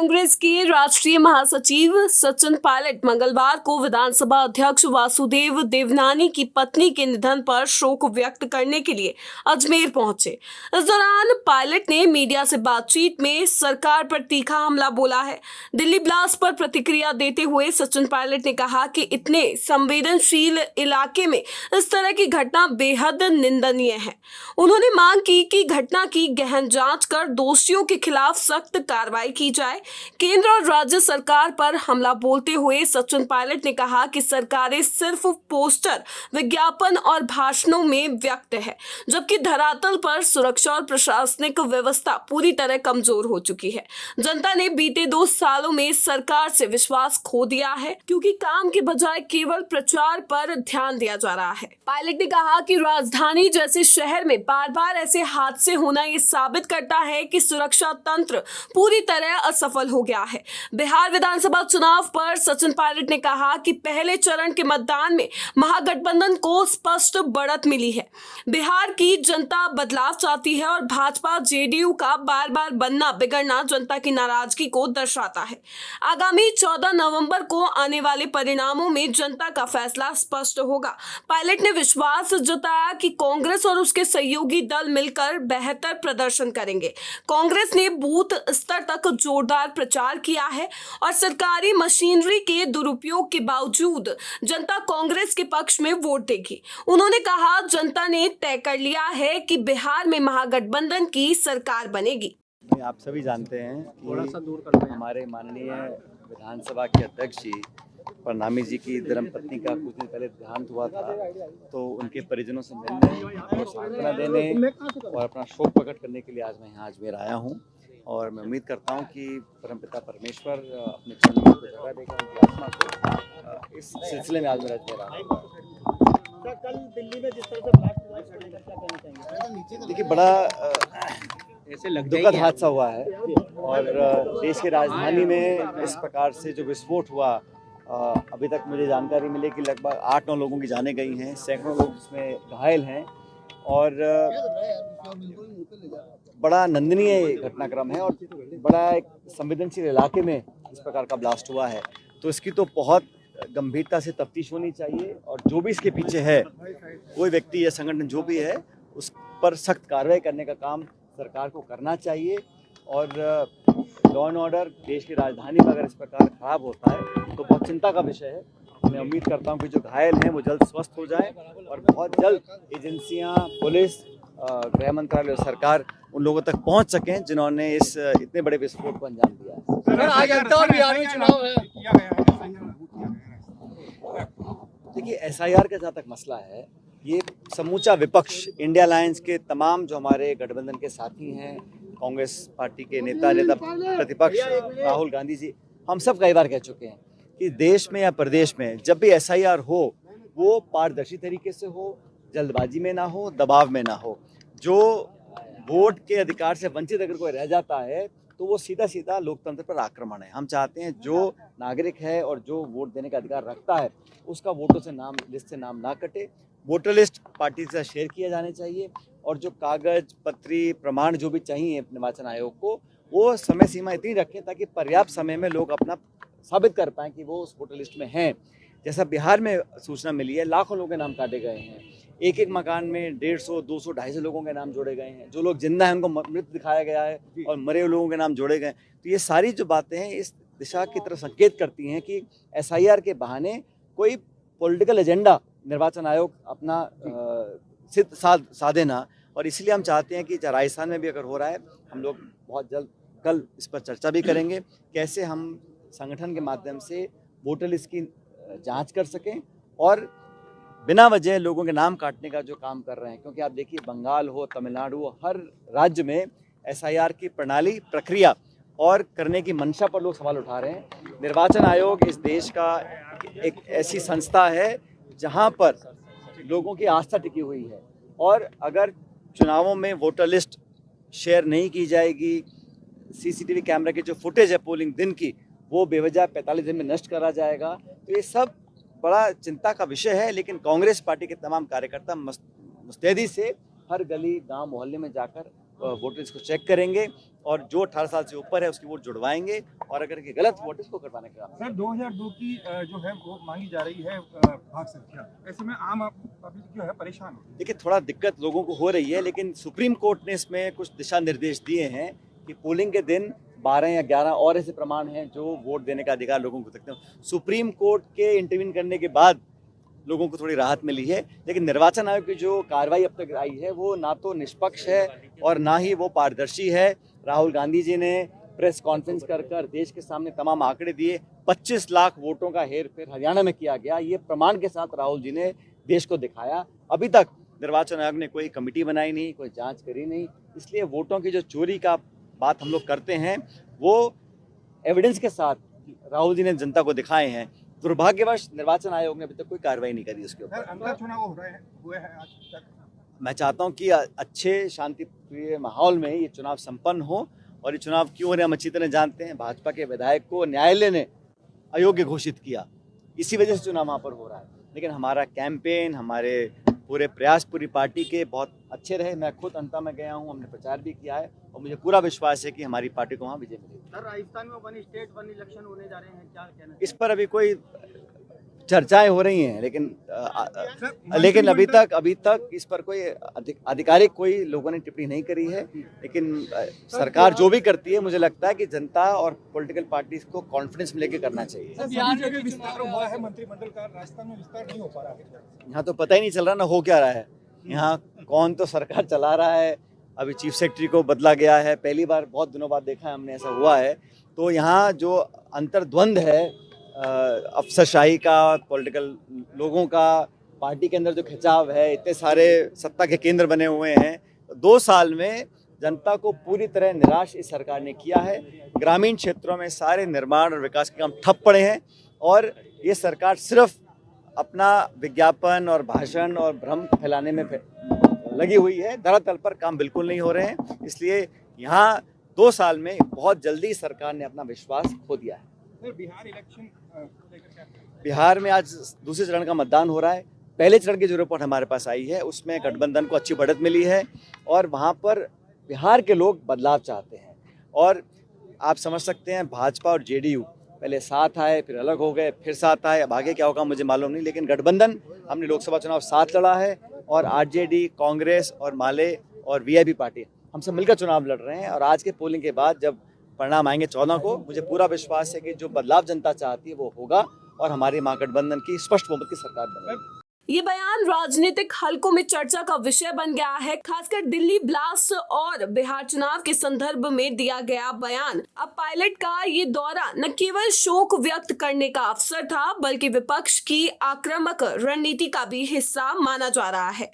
कांग्रेस के राष्ट्रीय महासचिव सचिन पायलट मंगलवार को विधानसभा अध्यक्ष वासुदेव देवनानी की पत्नी के निधन पर शोक व्यक्त करने के लिए अजमेर पहुंचे। इस दौरान पायलट ने मीडिया से बातचीत में सरकार पर तीखा हमला बोला है। दिल्ली ब्लास्ट पर प्रतिक्रिया देते हुए सचिन पायलट ने कहा कि इतने संवेदनशील इलाके में इस तरह की घटना बेहद निंदनीय है। उन्होंने मांग की कि घटना की गहन जांच कर दोषियों के खिलाफ सख्त कार्रवाई की जाए। केंद्र और राज्य सरकार पर हमला बोलते हुए सचिन पायलट ने कहा कि सरकारें सिर्फ पोस्टर, विज्ञापन और भाषणों में व्यक्त है, जबकि धरातल पर सुरक्षा और प्रशासनिक व्यवस्था पूरी तरह कमजोर हो चुकी है। जनता ने बीते 2 सालों में सरकार से विश्वास खो दिया है, क्योंकि काम के बजाय केवल प्रचार पर ध्यान दिया जा रहा है। पायलट ने कहा कि राजधानी जैसे शहर में बार-बार ऐसे हादसे होना ये साबित करता है कि सुरक्षा तंत्र पूरी तरह असफल हो गया है। बिहार विधानसभा चुनाव पर सचिन पायलट ने कहा कि पहले चरण के मतदान में महागठबंधन को स्पष्ट बढ़त मिली है। बिहार की जनता बदलाव चाहती है और भाजपा जेडीयू का बार-बार बनना बिगड़ना जनता की नाराजगी को दर्शाता है। आगामी 14 नवंबर को आने वाले परिणामों में जनता का फैसला स्पष्ट होगा। पायलट ने विश्वास जताया कि कांग्रेस और उसके सहयोगी दल मिलकर बेहतर प्रदर्शन करेंगे। कांग्रेस ने बूथ स्तर तक जोरदार प्रचार किया है और सरकारी मशीनरी के दुरुपयोग के बावजूद जनता कांग्रेस के पक्ष में वोट देगी। उन्होंने कहा, जनता ने तय कर लिया है कि बिहार में महागठबंधन की सरकार बनेगी। आप सभी जानते हैं कि हमारे माननीय विधानसभा के अध्यक्ष जी प्रणामी जी की धर्मपत्नी का कुछ दिन पहले देहांत हुआ था, तो उनके परिजनों से मिलने और सांत्वना देने और अपना शोक प्रकट करने के लिए आज मैं यहाँ अजमेर आया हूँ। और मैं उम्मीद करता हूँ कि परमपिता परमेश्वर अपने चरणों को जगह देगा, उनकी आत्मा को। इस सिलसिले में आज मेरा अजमेर आया हूँ। कल दिल्ली में जिस तरह से ब्लास्ट हुआ, क्या कहना चाहेंगे? देखिए, बड़ा दुखद हादसा हुआ है और देश की राजधानी में इस प्रकार से जो विस्फोट हुआ, अभी तक मुझे जानकारी मिली कि लगभग 8-9 लोगों की जानें गई हैं, सैकड़ों लोग इसमें घायल हैं और बड़ा निंदनीय घटनाक्रम है और बड़ा एक संवेदनशील इलाके में इस प्रकार का ब्लास्ट हुआ है। तो इसकी तो बहुत गंभीरता से तफ्तीश होनी चाहिए और जो भी इसके पीछे है, कोई व्यक्ति या संगठन जो भी है, उस पर सख्त कार्रवाई करने का काम सरकार को करना चाहिए। और लॉ एंड ऑर्डर देश की राजधानी में अगर इस प्रकार खराब होता है तो बहुत चिंता का विषय है। मैं उम्मीद करता हूं कि जो घायल हैं वो जल्द स्वस्थ हो जाएं और बहुत जल्द एजेंसियां, पुलिस, गृह मंत्रालय और सरकार उन लोगों तक पहुंच सकें जिन्होंने इस इतने बड़े विस्फोट को अंजाम दिया है। सर, आज इंदौर बिहार में चुनाव है। देखिए, एसआईआर का जहाँ तक मसला है, ये समूचा विपक्ष, इंडिया अलायंस के तमाम जो हमारे गठबंधन के साथी हैं, कांग्रेस पार्टी के नेता प्रतिपक्ष राहुल गांधी जी, हम सब कई बार कह चुके हैं कि देश में या प्रदेश में जब भी एसआईआर हो, वो पारदर्शी तरीके से हो, जल्दबाजी में ना हो, दबाव में ना हो। जो वोट के अधिकार से वंचित अगर कोई रह जाता है तो वो सीधा सीधा लोकतंत्र पर आक्रमण है। हम चाहते हैं जो नागरिक है और जो वोट देने का अधिकार रखता है, उसका वोटों से नाम, लिस्ट से नाम ना कटे। वोटर लिस्ट पार्टी से शेयर किए जाने चाहिए और जो कागज पत्री प्रमाण जो भी चाहिए निर्वाचन आयोग को, वो समय सीमा इतनी रखें ताकि पर्याप्त समय में लोग अपना साबित कर पाएँ कि वो उस वोटर लिस्ट में हैं। जैसा बिहार में सूचना मिली है, लाखों लोगों के नाम काटे गए हैं, एक मकान में 150, 200, 250 लोगों के नाम जोड़े गए हैं। जो लोग जिंदा हैं उनको मृत दिखाया गया है और मरे हुए लोगों के नाम जोड़े गए। तो ये सारी जो बातें हैं इस दिशा की तरफ संकेत करती हैं कि एसआईआर के बहाने कोई पॉलिटिकल एजेंडा निर्वाचन आयोग अपना साधे ना। और इसलिए हम चाहते हैं कि राजस्थान में भी अगर हो रहा है, हम लोग बहुत जल्द कल इस पर चर्चा भी करेंगे, कैसे हम संगठन के माध्यम से वोटर लिस्ट की जांच कर सकें और बिना वजह लोगों के नाम काटने का जो काम कर रहे हैं। क्योंकि आप देखिए, बंगाल हो, तमिलनाडु हो, हर राज्य में एसआईआर की प्रणाली, प्रक्रिया और करने की मंशा पर लोग सवाल उठा रहे हैं। निर्वाचन आयोग इस देश का एक ऐसी संस्था है जहां पर लोगों की आस्था टिकी हुई है और अगर चुनावों में वोटर लिस्ट शेयर नहीं की जाएगी, सीसीटीवी कैमरा की जो फुटेज है पोलिंग दिन की, वो बेवजह 45 दिन में नष्ट करा जाएगा, तो ये सब बड़ा चिंता का विषय है। लेकिन कांग्रेस पार्टी के तमाम कार्यकर्ता मुस्तैदी से हर गली, गांव, मोहल्ले में जाकर वोटर्स को चेक करेंगे और जो 18 साल से ऊपर है उसकी वोट जुड़वाएंगे और अगर ये गलत वोट इसको करवाने का काम। सर 2002 की जो है वो मांगी जा रही है भाग संख्या, ऐसे में आम पब्लिक जो है परेशान हो। देखिए थोड़ा दिक्कत लोगों को हो रही है, लेकिन सुप्रीम कोर्ट ने इसमें कुछ दिशा निर्देश दिए हैं कि पोलिंग के दिन 12 या 11 और ऐसे प्रमाण हैं जो वोट देने का अधिकार लोगों को सकते हैं। सुप्रीम कोर्ट के इंटरवीन करने के बाद लोगों को थोड़ी राहत मिली है, लेकिन निर्वाचन आयोग की जो कार्रवाई अब तक आई है वो ना तो निष्पक्ष है और ना ही वो पारदर्शी है। राहुल गांधी जी ने प्रेस कॉन्फ्रेंस कर देश के सामने तमाम आंकड़े दिए। 25 लाख वोटों का हेर फेर हरियाणा में किया गया, ये प्रमाण के साथ राहुल जी ने देश को दिखाया। अभी तक निर्वाचन आयोग ने कोई कमेटी बनाई नहीं, कोई जांच करी नहीं, इसलिए वोटों की जो चोरी का बात हम लोग करते हैं वो एविडेंस के साथ राहुल जी ने जनता को दिखाए हैं। दुर्भाग्यवश निर्वाचन आयोग ने अभी तक कोई कार्रवाई नहीं करी उसके ऊपर। अंतर चुनाव हुए हैं आज तक। मैं चाहता हूं कि अच्छे शांतिप्रिय माहौल में ये चुनाव संपन्न हो, और ये चुनाव क्यों हो रहे हम अच्छी तरह जानते हैं। भाजपा के विधायक को न्यायालय ने अयोग्य घोषित किया, इसी वजह से चुनाव वहाँ पर हो रहा है। लेकिन हमारा कैंपेन, हमारे पूरे प्रयास पूरी पार्टी के बहुत अच्छे रहे। मैं खुद अंता में गया हूँ, हमने प्रचार भी किया है और मुझे पूरा विश्वास है कि हमारी पार्टी को वहाँ विजय मिलेगी। सर राजस्थान में वन स्टेट वन इलेक्शन होने जा रहे हैं, क्या कहना है? इस पर अभी कोई चर्चाएं हो रही हैं, लेकिन अभी तक इस पर कोई आधिकारिक कोई लोगों ने टिप्पणी नहीं करी है। लेकिन सरकार जो भी करती है मुझे लगता है कि जनता और पॉलिटिकल पार्टीज को कॉन्फिडेंस में लेके करना चाहिए। सभी जगह विस्तार हुआ है मंत्रिमंडल का, राजस्थान में विस्तार नहीं हो पा रहा है। यहाँ तो पता ही नहीं चल रहा ना हो क्या रहा है। यहाँ कौन तो सरकार चला रहा है। अभी चीफ सेक्रेटरी को बदला गया है, पहली बार बहुत दिनों बाद देखा है हमने ऐसा हुआ है। तो यहाँ जो अंतर्द्वंद है अफसरशाही का, पॉलिटिकल लोगों का, पार्टी के अंदर जो खिंचाव है, इतने सारे सत्ता के केंद्र बने हुए हैं, 2 साल में जनता को पूरी तरह निराश इस सरकार ने किया है। ग्रामीण क्षेत्रों में सारे निर्माण और विकास के काम ठप पड़े हैं और ये सरकार सिर्फ अपना विज्ञापन और भाषण और भ्रम फैलाने में लगी हुई है। धरातल पर काम बिल्कुल नहीं हो रहे हैं। इसलिए यहाँ 2 साल में बहुत जल्दी सरकार ने अपना विश्वास खो दिया है। बिहार इलेक्शन लेकर क्या? बिहार में आज दूसरे चरण का मतदान हो रहा है। पहले चरण की जो रिपोर्ट हमारे पास आई है उसमें गठबंधन को अच्छी बढ़त मिली है और वहाँ पर बिहार के लोग बदलाव चाहते हैं। और आप समझ सकते हैं भाजपा और जेडीयू पहले साथ आए, फिर अलग हो गए, फिर साथ आए। अब आगे क्या होगा मुझे मालूम नहीं, लेकिन गठबंधन हमने लोकसभा चुनाव साथ लड़ा है और आरजेडी, कांग्रेस और माले और वीआईपी पार्टी हमसे मिलकर चुनाव लड़ रहे हैं। और आज के पोलिंग के बाद जब परिणाम आएंगे 14 को, मुझे पूरा विश्वास है कि जो बदलाव जनता चाहती है वो होगा और हमारी महागठबंधन की स्पष्ट बहुमत की सरकार बनेगी। ये बयान राजनीतिक हलकों में चर्चा का विषय बन गया है। खासकर दिल्ली ब्लास्ट और बिहार चुनाव के संदर्भ में दिया गया बयान। अब पायलट का ये दौरा न केवल शोक व्यक्त करने का अवसर था, बल्कि विपक्ष की आक्रामक रणनीति का भी हिस्सा माना जा रहा है।